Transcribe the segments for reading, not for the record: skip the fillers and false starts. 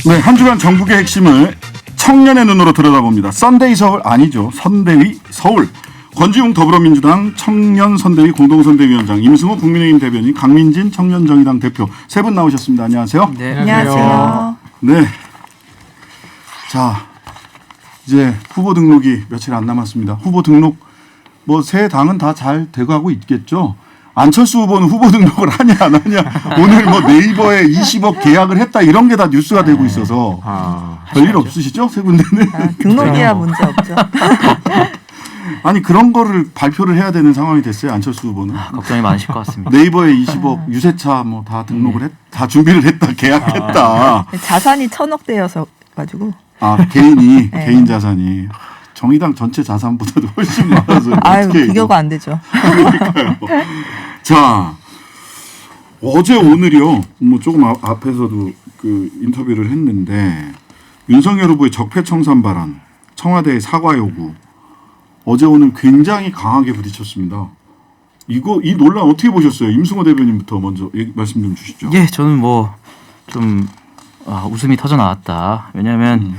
네, 한 주간 전국의 핵심을 청년의 눈으로 들여다봅니다. 썬데이 서울 아니죠. 선대위 서울. 권지웅 더불어민주당 청년선대위 공동선대위원장, 임승호 국민의힘 대변인, 강민진 청년정의당 대표 세 분 나오셨습니다. 안녕하세요. 네, 안녕하세요. 네. 자, 이제 후보 등록이 며칠 안 남았습니다. 후보 등록 뭐 새 당은 다 잘 돼가고 있겠죠. 안철수 후보는 후보 등록을 하냐 안 하냐. 오늘 뭐 네이버에 20억 계약을 했다 이런 게 다 뉴스가 되고 있어서 별일 없으시죠? 세 군데는. 등록이야 문제 없죠. 아니 그런 거를 발표를 해야 되는 상황이 됐어요. 안철수 후보는. 걱정이 많으실 것 같습니다. 네이버에 20억 유세차 뭐 다 등록을 다 준비를 했다 계약했다. 자산이 1,000억 대여서 가지고. 개인이 네. 개인 자산이 정의당 전체 자산보다도 훨씬 많아서 아유 어떻게 비교가 안 되죠. 그러니까요. 자 어제 오늘이요. 뭐 조금 앞에서도 그 인터뷰를 했는데 윤석열 후보의 적폐청산 발언, 청와대의 사과 요구. 어제 오늘 굉장히 강하게 부딪혔습니다. 이 논란 어떻게 보셨어요? 임승호 대변인부터 먼저 말씀 좀 주시죠. 예, 저는 뭐 좀 웃음이 터져 나왔다. 왜냐하면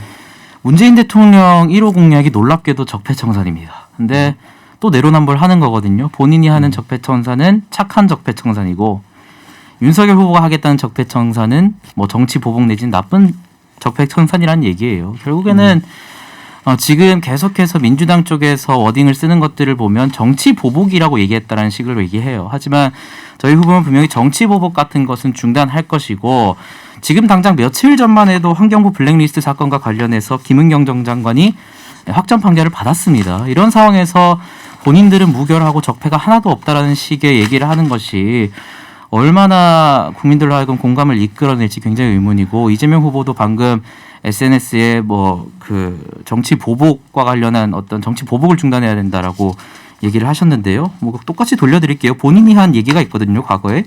문재인 대통령 1호 공약이 놀랍게도 적폐청산입니다. 근데 또 내로남불하는 거거든요. 본인이 하는 적폐청산은 착한 적폐청산이고 윤석열 후보가 하겠다는 적폐청산은 뭐 정치 보복 내지는 나쁜 적폐청산이라는 얘기예요. 결국에는 지금 계속해서 민주당 쪽에서 워딩을 쓰는 것들을 보면 정치 보복이라고 얘기했다라는 식으로 얘기해요. 하지만 저희 후보는 분명히 정치 보복 같은 것은 중단할 것이고 지금 당장 며칠 전만 해도 환경부 블랙리스트 사건과 관련해서 김은경 전 장관이 확정 판결을 받았습니다. 이런 상황에서 본인들은 무결하고 적폐가 하나도 없다라는 식의 얘기를 하는 것이 얼마나 국민들로 하여금 공감을 이끌어낼지 굉장히 의문이고 이재명 후보도 방금 SNS에 뭐 그 정치 보복과 관련한 어떤 정치 보복을 중단해야 된다라고 얘기를 하셨는데요. 뭐 똑같이 돌려드릴게요. 본인이 한 얘기가 있거든요. 과거에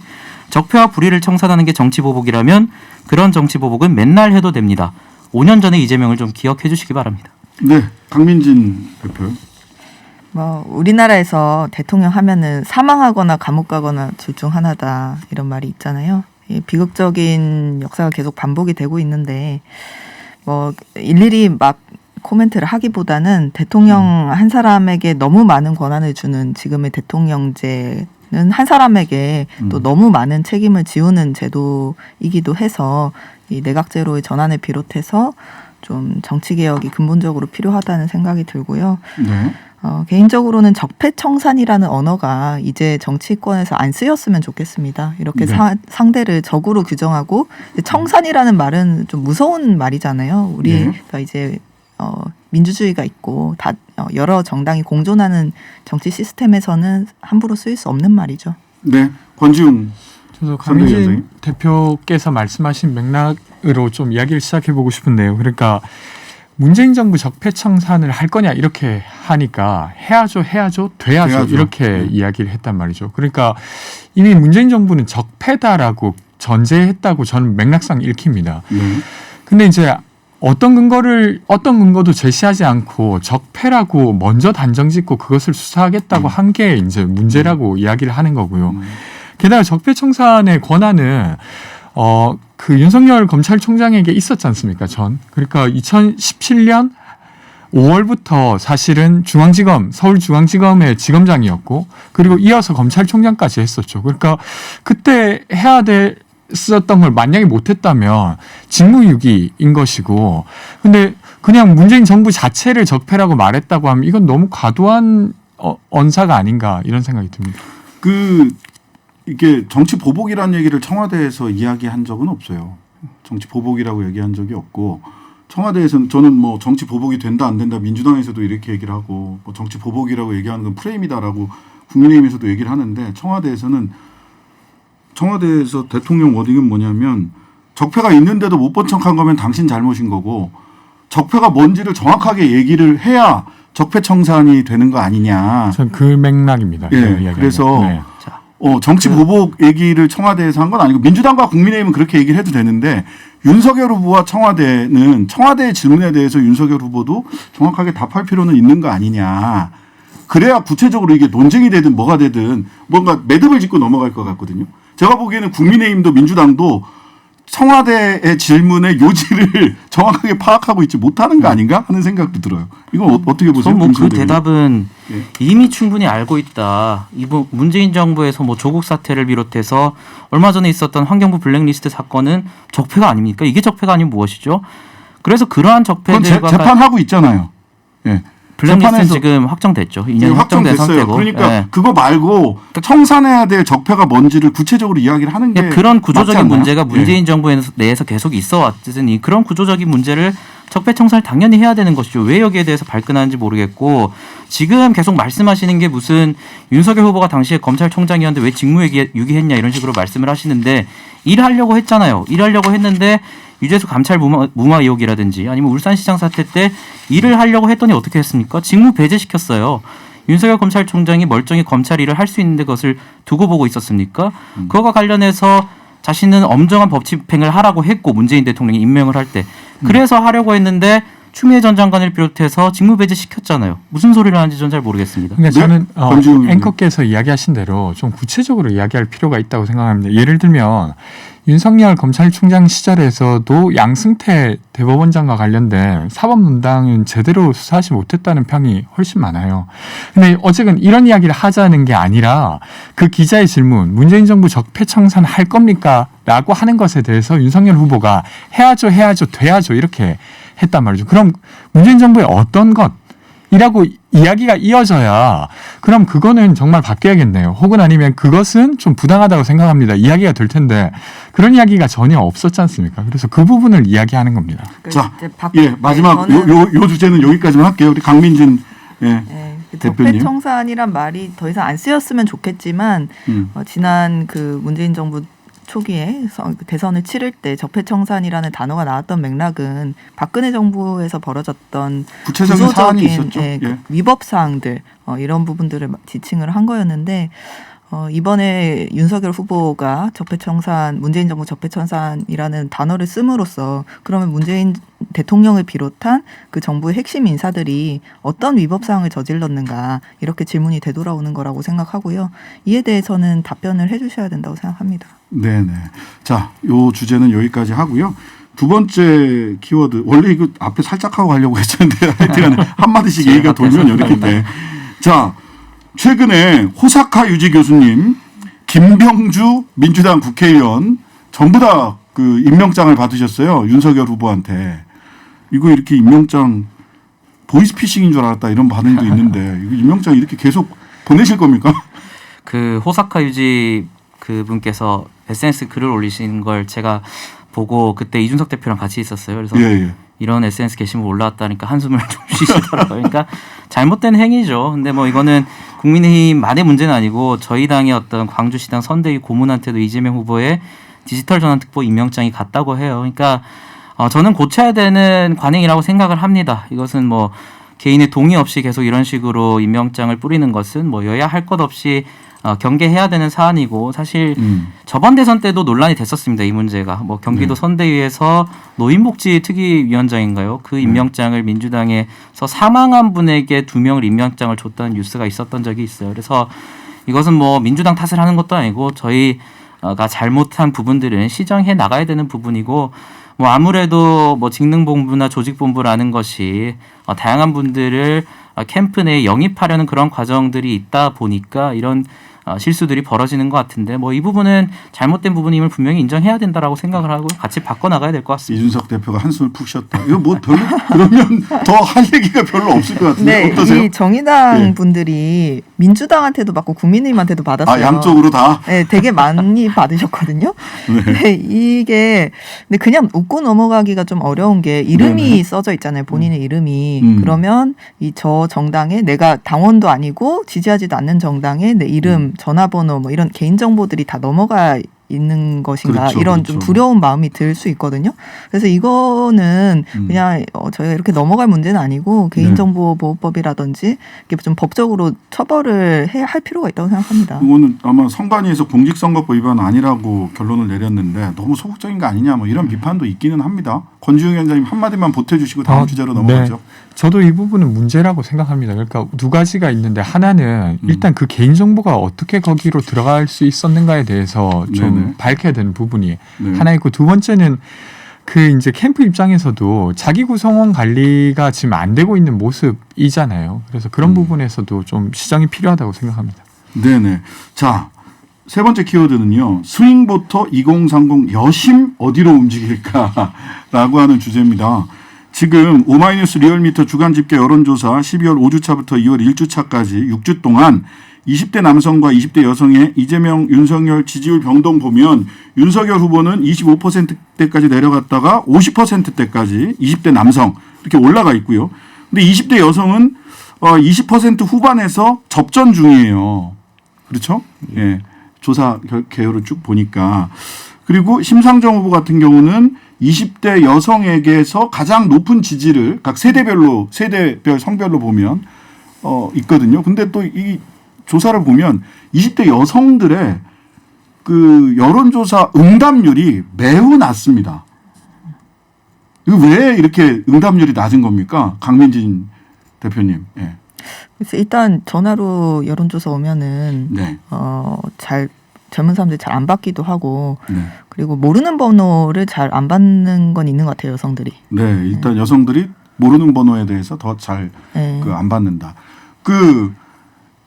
적폐와 불의를 청산하는 게 정치 보복이라면 그런 정치 보복은 맨날 해도 됩니다. 5년 전에 이재명을 좀 기억해 주시기 바랍니다. 네, 강민진 대표. 뭐 우리나라에서 대통령 하면은 사망하거나 감옥 가거나 둘 중 하나다 이런 말이 있잖아요. 이 비극적인 역사가 계속 반복이 되고 있는데 뭐 일일이 막 코멘트를 하기보다는 대통령 한 사람에게 너무 많은 권한을 주는 지금의 대통령제는 한 사람에게 또 너무 많은 책임을 지우는 제도이기도 해서 이 내각제로의 전환을 비롯해서 좀 정치 개혁이 근본적으로 필요하다는 생각이 들고요. 네. 개인적으로는 적폐청산이라는 언어가 이제 정치권에서 안 쓰였으면 좋겠습니다. 이렇게 네. 상대를 적으로 규정하고 청산이라는 말은 좀 무서운 말이잖아요. 우리가 이제 민주주의가 있고 다 여러 정당이 공존하는 정치 시스템에서는 함부로 쓰일 수 없는 말이죠. 네, 권지웅. 저도 선대위원장님. 강민진 대표께서 말씀하신 맥락으로 좀 이야기를 시작해 보고 싶은데요. 그러니까 문재인 정부 적폐청산을 할 거냐 이렇게 하니까 해야죠 돼야죠 이렇게 이야기를 했단 말이죠. 그러니까 이미 문재인 정부는 적폐다라고 전제했다고 저는 맥락상 읽힙니다. 근데 이제 어떤 근거도 제시하지 않고 적폐라고 먼저 단정짓고 그것을 수사하겠다고 한 게 이제 문제라고 이야기를 하는 거고요. 게다가 적폐청산의 권한은 그 윤석열 검찰총장에게 있었지 않습니까? 그러니까 2017년 5월부터 사실은 서울중앙지검의 지검장이었고 그리고 이어서 검찰총장까지 했었죠. 그러니까 그때 해야 됐었던 걸 만약에 못했다면 직무유기인 것이고 근데 그냥 문재인 정부 자체를 적폐라고 말했다고 하면 이건 너무 과도한 언사가 아닌가 이런 생각이 듭니다. 이게 정치 보복이라는 얘기를 청와대에서 이야기한 적은 없어요. 정치 보복이라고 얘기한 적이 없고 청와대에서는 저는 뭐 정치 보복이 된다 안 된다 민주당에서도 이렇게 얘기를 하고 뭐 정치 보복이라고 얘기하는 건 프레임이다라고 국민의힘에서도 얘기를 하는데 청와대에서 대통령 워딩은 뭐냐면 적폐가 있는데도 못 본 척한 거면 당신 잘못인 거고 적폐가 뭔지를 정확하게 얘기를 해야 적폐청산이 되는 거 아니냐. 전 그 맥락입니다. 예, 그래서 정치 보복 얘기를 청와대에서 한 건 아니고 민주당과 국민의힘은 그렇게 얘기를 해도 되는데 윤석열 후보와 청와대는 청와대의 질문에 대해서 윤석열 후보도 정확하게 답할 필요는 있는 거 아니냐. 그래야 구체적으로 이게 논쟁이 되든 뭐가 되든 뭔가 매듭을 짓고 넘어갈 것 같거든요. 제가 보기에는 국민의힘도 민주당도 청와대의 질문의 요지를 정확하게 파악하고 있지 못하는 거 아닌가 하는 생각도 들어요. 이건 어떻게 보세요? 그 대답은 예. 이미 충분히 알고 있다. 이번 문재인 정부에서 뭐 조국 사태를 비롯해서 얼마 전에 있었던 환경부 블랙리스트 사건은 적폐가 아닙니까? 이게 적폐가 아니면 무엇이죠? 그래서 그러한 그건 적폐들과 재판하고 있잖아요. 예. 블랙리스트는 지금 확정됐죠. 2년 확정된 상태고. 그러니까 예. 그거 말고 청산해야 될 적폐가 뭔지를 구체적으로 이야기를 하는 게 그런 구조적인 맞지 않나요? 문제가 문재인 정부 내에서 계속 있어 왔으니 그런 구조적인 문제를 적폐 청산을 당연히 해야 되는 것이죠. 왜 여기에 대해서 발끈하는지 모르겠고 지금 계속 말씀하시는 게 무슨 윤석열 후보가 당시에 검찰총장이었는데 왜 직무유기했냐 이런 식으로 말씀을 하시는데 일하려고 했잖아요. 일하려고 했는데 유재수 감찰 무마 의혹이라든지 아니면 울산시장 사태 때 일을 하려고 했더니 어떻게 했습니까? 직무 배제시켰어요. 윤석열 검찰총장이 멀쩡히 검찰 일을 할 수 있는데 그것을 두고 보고 있었습니까? 그거와 관련해서 자신은 엄정한 법 집행을 하라고 했고 문재인 대통령이 임명을 할 때 그래서 하려고 했는데 추미애 전 장관을 비롯해서 직무 배제 시켰잖아요. 무슨 소리를 하는지 전 잘 모르겠습니다. 그러니까 저는 권지훈 앵커께서 이야기하신 대로 좀 구체적으로 이야기할 필요가 있다고 생각합니다. 예를 들면 윤석열 검찰총장 시절에서도 양승태 대법원장과 관련된 사법농단은 제대로 수사하지 못했다는 평이 훨씬 많아요. 근데 어쨌든 이런 이야기를 하자는 게 아니라 그 기자의 질문 문재인 정부 적폐청산 할 겁니까? 라고 하는 것에 대해서 윤석열 후보가 해야죠 돼야죠 이렇게 했단 말이죠. 그럼 문재인 정부의 어떤 것이라고 이야기가 이어져야 그럼 그거는 정말 바뀌어야겠네요. 혹은 아니면 그것은 좀 부당하다고 생각합니다. 이야기가 될 텐데 그런 이야기가 전혀 없었지 않습니까? 그래서 그 부분을 이야기하는 겁니다. 자, 마지막 요 주제는 여기까지만 할게요. 우리 강민진 대표님. 적폐청산이란 말이 더 이상 안 쓰였으면 좋겠지만 지난 그 문재인 정부 초기에 대선을 치를 때 적폐청산이라는 단어가 나왔던 맥락은 박근혜 정부에서 벌어졌던 구체적인 사안이 있었죠. 그 위법 사항들 이런 부분들을 지칭을 한 거였는데 이번에 윤석열 후보가 문재인 정부 적폐청산이라는 단어를 씀으로써 그러면 문재인 대통령을 비롯한 그 정부의 핵심 인사들이 어떤 위법 사항을 저질렀는가 이렇게 질문이 되돌아오는 거라고 생각하고요. 이에 대해서는 답변을 해주셔야 된다고 생각합니다. 네네. 자, 요 주제는 여기까지 하고요. 두 번째 키워드 원래 이거 앞에 살짝 하고 가려고 했었는데 하여튼 한 마디씩 얘기가 돌면 이렇게 돼. 자, 최근에 호사카 유지 교수님, 김병주 민주당 국회의원 전부 다 그 임명장을 받으셨어요. 윤석열 후보한테. 이거 이렇게 임명장 보이스피싱인 줄 알았다 이런 반응도 있는데 이거 임명장 이렇게 계속 보내실 겁니까? 그 호사카 유지 그분께서 SNS 글을 올리신 걸 제가 보고 그때 이준석 대표랑 같이 있었어요. 그래서 이런 SNS 게시물 올라왔다니까 한숨을 좀 쉬시더라고요. 그러니까 잘못된 행위죠. 근데 뭐 이거는 국민의힘만의 문제는 아니고 저희 당의 어떤 광주시당 선대위 고문한테도 이재명 후보의 디지털 전환 특보 임명장이 갔다고 해요. 그러니까 저는 고쳐야 되는 관행이라고 생각을 합니다. 이것은 뭐 개인의 동의 없이 계속 이런 식으로 임명장을 뿌리는 것은 뭐 여야 할 것 없이 경계해야 되는 사안이고 사실 저번 대선 때도 논란이 됐었습니다. 이 문제가 뭐 경기도 선대위에서 노인복지특위위원장인가요? 그 임명장을 민주당에서 사망한 분에게 2명을 임명장을 줬다는 뉴스가 있었던 적이 있어요. 그래서 이것은 뭐 민주당 탓을 하는 것도 아니고 저희가 잘못한 부분들은 시정해 나가야 되는 부분이고 뭐 아무래도 뭐 직능본부나 조직본부라는 것이 다양한 분들을 캠프 내에 영입하려는 그런 과정들이 있다 보니까 이런 실수들이 벌어지는 것 같은데 뭐 이 부분은 잘못된 부분임을 분명히 인정해야 된다라고 생각을 하고 같이 바꿔나가야 될 것 같습니다. 이준석 대표가 한숨을 푹 쉬었다. 이거 뭐 별로 그러면 더 할 얘기가 별로 없을 것 같은데 네, 어떠세요? 이 정의당 분들이 민주당한테도 받고 국민의힘한테도 받았어요. 양쪽으로 다? 네, 되게 많이 받으셨거든요. 네. 이게 근데 그냥 웃고 넘어가기가 좀 어려운 게 이름이 써져 있잖아요. 본인의 이름이. 그러면 저 정당에 내가 당원도 아니고 지지하지도 않는 정당에 내 이름, 전화번호 뭐 이런 개인 정보들이 다 넘어가 있는 것인가 이런 좀 두려운 마음이 들 수 있거든요. 그래서 이거는 그냥 저희가 이렇게 넘어갈 문제는 아니고 개인정보보호법이라든지 이렇게 좀 법적으로 처벌을 할 필요가 있다고 생각합니다. 이거는 아마 선관위에서 공직선거법 위반 아니라고 결론을 내렸는데 너무 소극적인 거 아니냐 뭐 이런 비판도 있기는 합니다. 권지웅 위원장님 한마디만 보태주시고 다음 주제로 넘어가죠. 네. 저도 이 부분은 문제라고 생각합니다. 그러니까 두 가지가 있는데 하나는 일단 그 개인정보가 어떻게 거기로 들어갈 수 있었는가에 대해서 좀 네네. 밝혀야 되는 부분이 네. 하나 있고 두 번째는 그 이제 캠프 입장에서도 자기 구성원 관리가 지금 안 되고 있는 모습이잖아요. 그래서 그런 부분에서도 좀 시정이 필요하다고 생각합니다. 네네. 자, 세 번째 키워드는요. 스윙보터 2030 여심 어디로 움직일까라고 하는 주제입니다. 지금 오마이뉴스 리얼미터 주간 집계 여론조사 12월 5주차부터 2월 1주차까지 6주 동안 20대 남성과 20대 여성의 이재명, 윤석열 지지율 변동 보면 윤석열 후보는 25%대까지 내려갔다가 50%대까지 20대 남성 이렇게 올라가 있고요. 근데 20대 여성은 20% 후반에서 접전 중이에요. 그렇죠? 예. 조사 개요를 쭉 보니까. 그리고 심상정 후보 같은 경우는 20대 여성에게서 가장 높은 지지를 각 세대별 성별로 보면 있거든요. 근데 또 이 조사를 보면 20대 여성들의 그 여론조사 응답률이 매우 낮습니다. 왜 이렇게 응답률이 낮은 겁니까? 강민진 대표님. 예. 그래서 일단 전화로 여론조사 오면은 네. 잘 젊은 사람들이 잘 안 받기도 하고 네. 그리고 모르는 번호를 잘 안 받는 건 있는 것 같아요, 여성들이. 네. 일단 여성들이 모르는 번호에 대해서 더 잘 네. 안 받는다. 그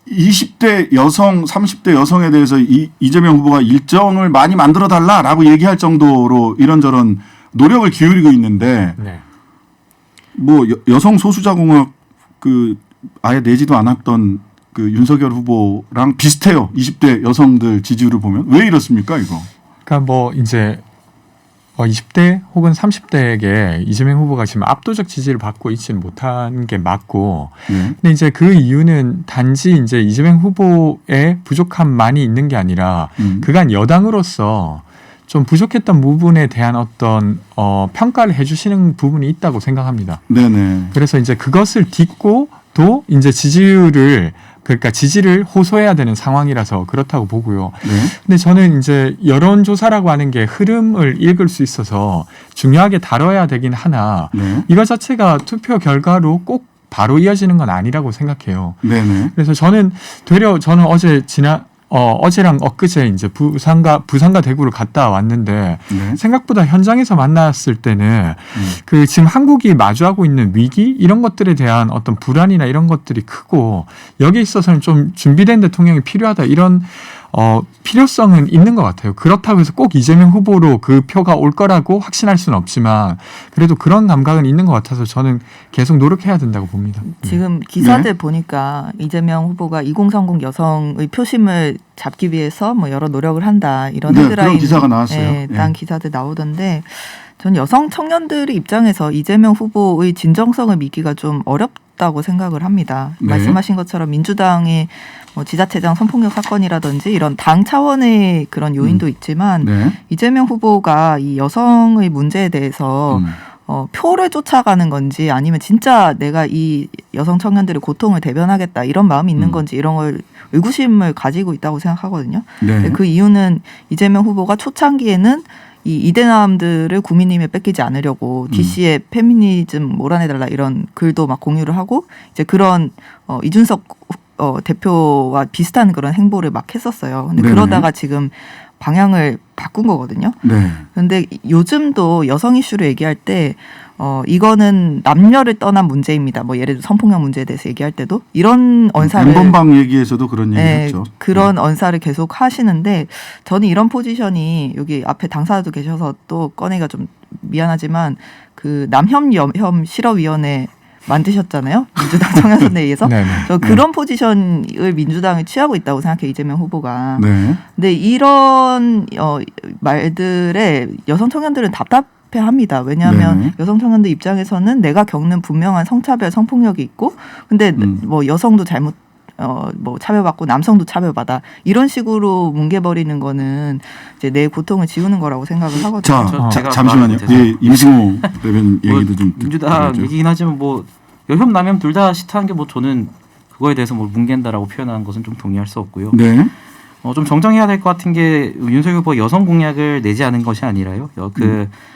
20대 여성, 30대 여성에 대해서 이재명 후보가 일정을 많이 만들어 달라라고 얘기할 정도로 이런저런 노력을 기울이고 있는데 네. 뭐 여성 소수자 공학 그 아예 내지도 않았던 그 윤석열 후보랑 비슷해요. 20대 여성들 지지율을 보면 왜 이렇습니까, 이거? 그러니까 뭐 이제 20대 혹은 30대에게 이재명 후보가 지금 압도적 지지를 받고 있지는 못한 게 맞고, 네. 근데 이제 그 이유는 단지 이제 이재명 후보의 부족함만이 있는 게 아니라 그간 여당으로서 좀 부족했던 부분에 대한 어떤 평가를 해주시는 부분이 있다고 생각합니다. 네네. 그래서 이제 그것을 딛고 또 이제 그러니까 지지를 호소해야 되는 상황이라서 그렇다고 보고요. 네. 근데 저는 이제 여론조사라고 하는 게 흐름을 읽을 수 있어서 중요하게 다뤄야 되긴 하나 네. 이거 자체가 투표 결과로 꼭 바로 이어지는 건 아니라고 생각해요. 네네. 그래서 저는 어제랑 엊그제 이제 부산과 대구를 갔다 왔는데 네. 생각보다 현장에서 만났을 때는 그 지금 한국이 마주하고 있는 위기 이런 것들에 대한 어떤 불안이나 이런 것들이 크고 여기에 있어서는 좀 준비된 대통령이 필요하다 이런 필요성은 있는 것 같아요. 그렇다고 해서 꼭 이재명 후보로 그 표가 올 거라고 확신할 수는 없지만 그래도 그런 감각은 있는 것 같아서 저는 계속 노력해야 된다고 봅니다. 지금 기사들 보니까 이재명 후보가 2030 여성의 표심을 잡기 위해서 뭐 여러 노력을 한다 이런 네, 헤드라인 그런 기사가 나왔어요. 네, 네. 딴 기사들 나오던데 전 여성 청년들의 입장에서 이재명 후보의 진정성을 믿기가 좀 어렵다고 생각을 합니다. 네. 말씀하신 것처럼 민주당의 뭐 지자체장 성폭력 사건이라든지 이런 당 차원의 그런 요인도 있지만 네. 이재명 후보가 이 여성의 문제에 대해서 표를 쫓아가는 건지 아니면 진짜 내가 이 여성 청년들의 고통을 대변하겠다 이런 마음이 있는 건지 이런 걸 의구심을 가지고 있다고 생각하거든요. 네. 그 이유는 이재명 후보가 초창기에는 이 이대남들을 국민님에 뺏기지 않으려고 DC에 페미니즘 몰아내달라 이런 글도 막 공유를 하고 이제 그런 이준석 대표와 비슷한 그런 행보를 막 했었어요. 근데 네네. 그러다가 지금 방향을 바꾼 거거든요. 네. 그런데 요즘도 여성 이슈를 얘기할 때 이거는 남녀를 떠난 문제입니다. 뭐 예를 들어 성폭력 문제에 대해서 얘기할 때도 이런 언사를 엠번방 얘기에서도 그런 얘기 네, 했죠. 그런 언사를 계속 하시는데 저는 이런 포지션이 여기 앞에 당사자도 계셔서 또 꺼내기가 좀 미안하지만 그 남혐 실업위원회 만드셨잖아요. 민주당 청년선대위에서. 네네. 저 그런 포지션을 민주당이 취하고 있다고 생각해요. 이재명 후보가. 네. 근데 이런 말들에 여성 청년들은 답답해합니다. 왜냐하면 네. 여성 청년들 입장에서는 내가 겪는 분명한 성차별, 성폭력이 있고, 근데 뭐 여성도 잘못 뭐 차별받고 남성도 차별받아 이런 식으로 뭉개버리는 거는 이제 내 고통을 지우는 거라고 생각을 하거든요. 자, 잠시만요. 예, 임승호 대변인 얘기도 좀 민주당 듣죠. 얘기긴 하지만 뭐 여혐 남혐 둘 다 싫다는 게 뭐 저는 그거에 대해서 뭘 뭉갠다라고 표현하는 것은 좀 동의할 수 없고요. 네. 좀 정정해야 될 것 같은 게 윤석열 후보가 여성 공약을 내지 않은 것이 아니라요.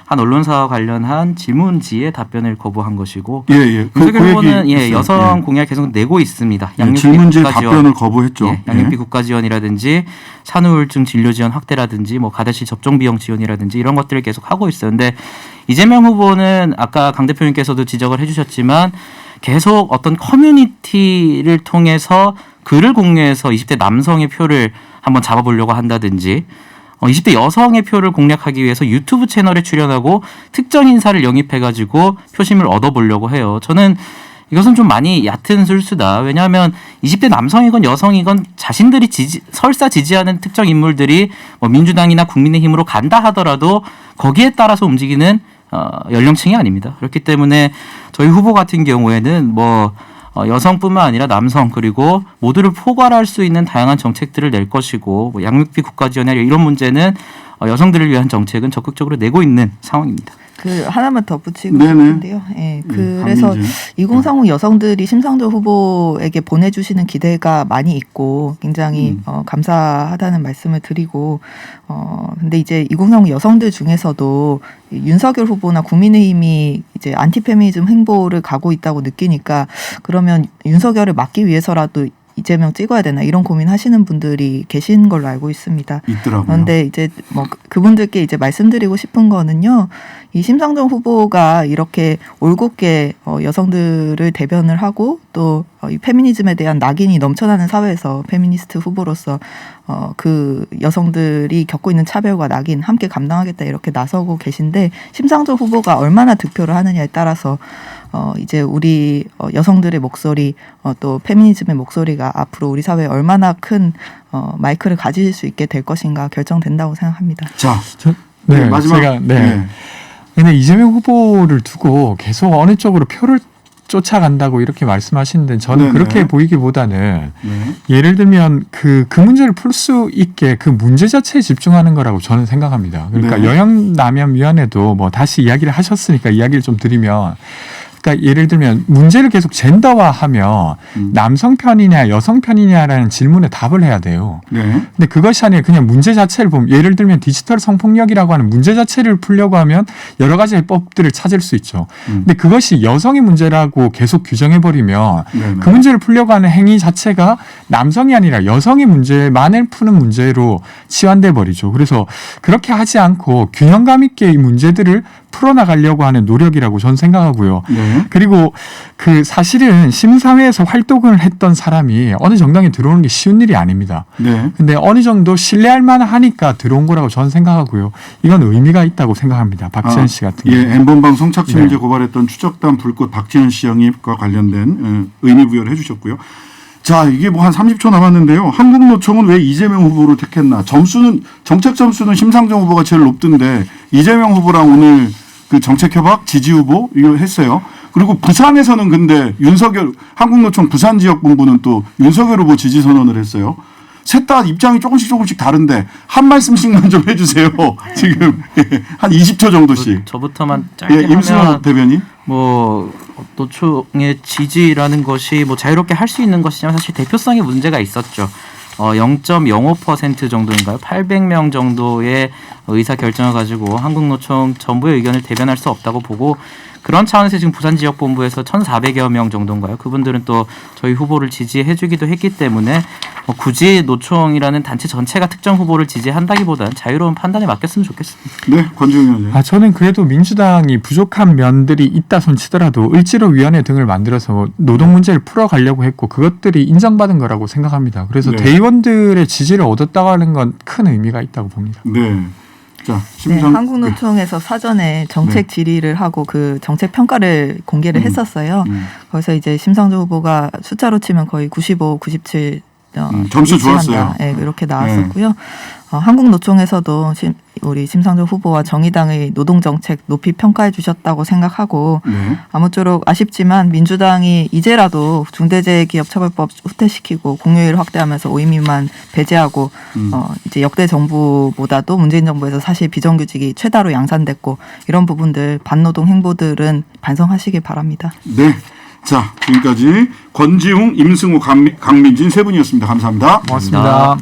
한 언론사와 관련한 질문지에 답변을 거부한 것이고 예. 윤석열 후보는 있어요. 여성 공약 계속 내고 있습니다. 양육비 질문지에 국가 지원, 답변을 거부했죠. 양육비 국가 지원이라든지 산후우울증 진료 지원 확대라든지 뭐 가대실 접종 비용 지원이라든지 이런 것들을 계속 하고 있어요. 근데 이재명 후보는 아까 강 대표님께서도 지적을 해주셨지만 계속 어떤 커뮤니티를 통해서 글을 공유해서 20대 남성의 표를 한번 잡아보려고 한다든지 20대 여성의 표를 공략하기 위해서 유튜브 채널에 출연하고 특정 인사를 영입해가지고 표심을 얻어보려고 해요. 저는 이것은 좀 많이 얕은 술수다. 왜냐하면 20대 남성이건 여성이건 자신들이 설사 지지하는 특정 인물들이 뭐 민주당이나 국민의힘으로 간다 하더라도 거기에 따라서 움직이는 연령층이 아닙니다. 그렇기 때문에 저희 후보 같은 경우에는 여성뿐만 아니라 남성 그리고 모두를 포괄할 수 있는 다양한 정책들을 낼 것이고 양육비 국가 지원이나 이런 문제는 여성들을 위한 정책은 적극적으로 내고 있는 상황입니다. 하나만 덧붙이고 네네. 싶은데요. 그래서 2030 여성들이 심상정 후보에게 보내주시는 기대가 많이 있고 굉장히 감사하다는 말씀을 드리고 근데 이제 2030 여성들 중에서도 윤석열 후보나 국민의힘이 이제 안티페미니즘 행보를 가고 있다고 느끼니까 그러면 윤석열을 막기 위해서라도 이재명 찍어야 되나 이런 고민하시는 분들이 계신 걸로 알고 있습니다. 있더라고요. 그런데 이제 그분들께 이제 말씀드리고 싶은 거는요. 이 심상정 후보가 이렇게 올곧게 여성들을 대변을 하고 또 이 페미니즘에 대한 낙인이 넘쳐나는 사회에서 페미니스트 후보로서 그 여성들이 겪고 있는 차별과 낙인 함께 감당하겠다 이렇게 나서고 계신데 심상정 후보가 얼마나 득표를 하느냐에 따라서 이제 우리 여성들의 목소리 또 페미니즘의 목소리가 앞으로 우리 사회에 얼마나 큰 마이크를 가질 수 있게 될 것인가 결정된다고 생각합니다. 자, 마지막. 근데 이재명 후보를 두고 계속 어느 쪽으로 표를 쫓아간다고 이렇게 말씀하시는데 저는 네네. 그렇게 보이기보다는 예를 들면 그 문제를 풀 수 있게 그 문제 자체에 집중하는 거라고 저는 생각합니다. 그러니까 여영남용위원회도 뭐 다시 이야기를 하셨으니까 이야기를 좀 드리면 그러니까 예를 들면 문제를 계속 젠더화하면 남성 편이냐 여성 편이냐라는 질문에 답을 해야 돼요. 근데 그것이 아니라 그냥 문제 자체를 보면 예를 들면 디지털 성폭력이라고 하는 문제 자체를 풀려고 하면 여러 가지 해법들을 찾을 수 있죠. 근데 그것이 여성의 문제라고 계속 규정해버리면 그 문제를 풀려고 하는 행위 자체가 남성이 아니라 여성의 문제만을 푸는 문제로 치환돼 버리죠. 그래서 그렇게 하지 않고 균형감 있게 이 문제들을 풀어나가려고 하는 노력이라고 저는 생각하고요. 그리고 그 사실은 심사위에서 활동을 했던 사람이 어느 정당에 들어오는 게 쉬운 일이 아닙니다. 근데 어느 정도 신뢰할 만하니까 들어온 거라고 저는 생각하고요. 이건 의미가 있다고 생각합니다. 박지현 씨 같은 경우. N번방 성착취물제 고발했던 추적단 불꽃 박지현 씨 영입과 관련된 의미 부여를 해주셨고요. 자, 이게 뭐 한 30초 남았는데요. 한국노총은 왜 이재명 후보를 택했나? 정책 점수는 심상정 후보가 제일 높던데 이재명 후보랑 오늘 그 정책협약 지지 후보 이거 했어요. 그리고 부산에서는 근데 한국노총 부산 지역 본부는 또 윤석열 후보 지지 선언을 했어요. 셋 다 입장이 조금씩 다른데 한 말씀씩만 좀 해주세요. 지금 한 20초 정도씩. 저부터만 짧게 임승호 하면 대변인. 노총의 지지라는 것이 자유롭게 할 수 있는 것이지만 사실 대표성에 문제가 있었죠. 0.05% 정도인가요? 800명 정도의 의사 결정을 가지고 한국노총 전부의 의견을 대변할 수 없다고 보고 그런 차원에서 지금 부산 지역 본부에서 1,400여 명 정도인가요? 그분들은 또 저희 후보를 지지해주기도 했기 때문에 굳이 노총이라는 단체 전체가 특정 후보를 지지한다기보다는 자유로운 판단에 맡겼으면 좋겠습니다. 네, 권지웅 의원님. 저는 그래도 민주당이 부족한 면들이 있다 손치더라도 을지로위원회 등을 만들어서 노동 문제를 풀어가려고 했고 그것들이 인정받은 거라고 생각합니다. 그래서 대의원들의 지지를 얻었다고 하는 건 큰 의미가 있다고 봅니다. 네. 자, 한국노총에서 사전에 정책 질의를 하고 그 정책 평가를 공개를 했었어요. 거기서 이제 심상정 후보가 숫자로 치면 거의 95, 97 점수 좋았어요. 네, 이렇게 나왔었고요. 한국노총에서도 우리 심상정 후보와 정의당의 노동정책 높이 평가해 주셨다고 생각하고 아무쪼록 아쉽지만 민주당이 이제라도 중대재해기업처벌법 후퇴시키고 공휴일 확대하면서 5인 미만 배제하고 이제 역대 정부보다도 문재인 정부에서 사실 비정규직이 최다로 양산됐고 이런 부분들 반노동 행보들은 반성하시길 바랍니다. 네. 자, 지금까지 권지웅, 임승우, 강민진 세 분이었습니다. 감사합니다. 고맙습니다.